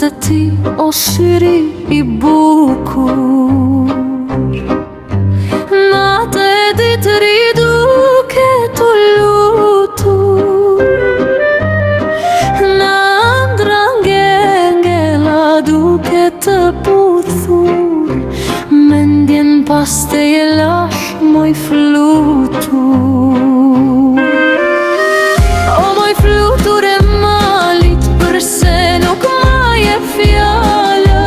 e ti o syri i bukur. Natë e ditë riduke të lutur, në ëndra ngengela duke të puthur, mendjen pas te je lash moj flutur. O moj flutur e malit, përse nuk ma je fjala,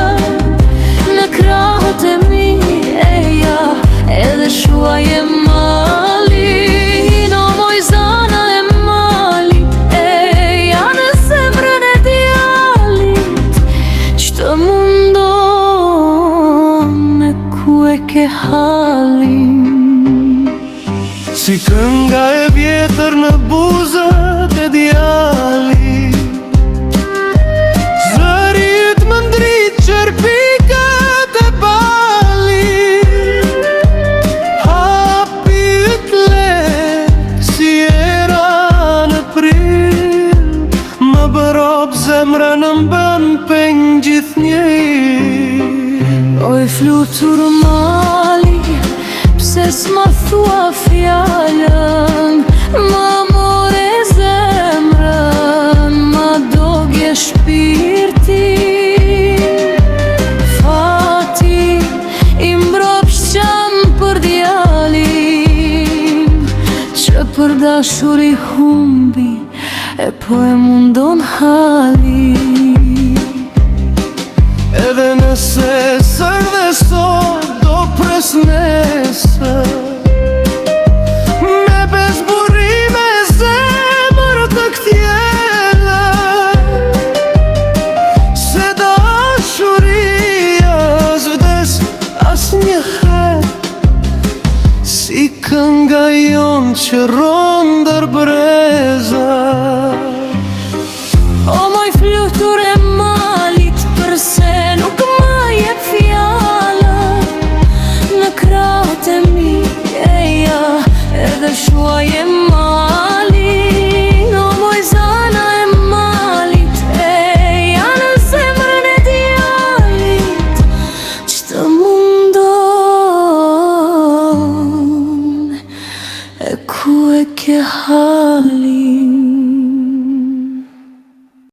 në krahët e mi eja edhe shuaj e malin. O moj zana e malit eja në zemrën e djalit, qëtë mundon me ku e ke halin. Si kënga e vjetër në buzët e djalit, zërit më ndrit qërpikët e balit, hapit lek si era në prill, më bërop zemrën në mbën peng gjithnjë. Oj flutur mali, pse s'ma thua fjallën, ma more zemrën, ma dogje shpirti. Fati i mbrop shqam për djalin, që për dashur i humbi e po e mundon hali. Edhe nëse sër dhe sot do pres nesër, me bezburime zemër të ktjela, se dashuria s'vdes as njëherë, si kënga jon që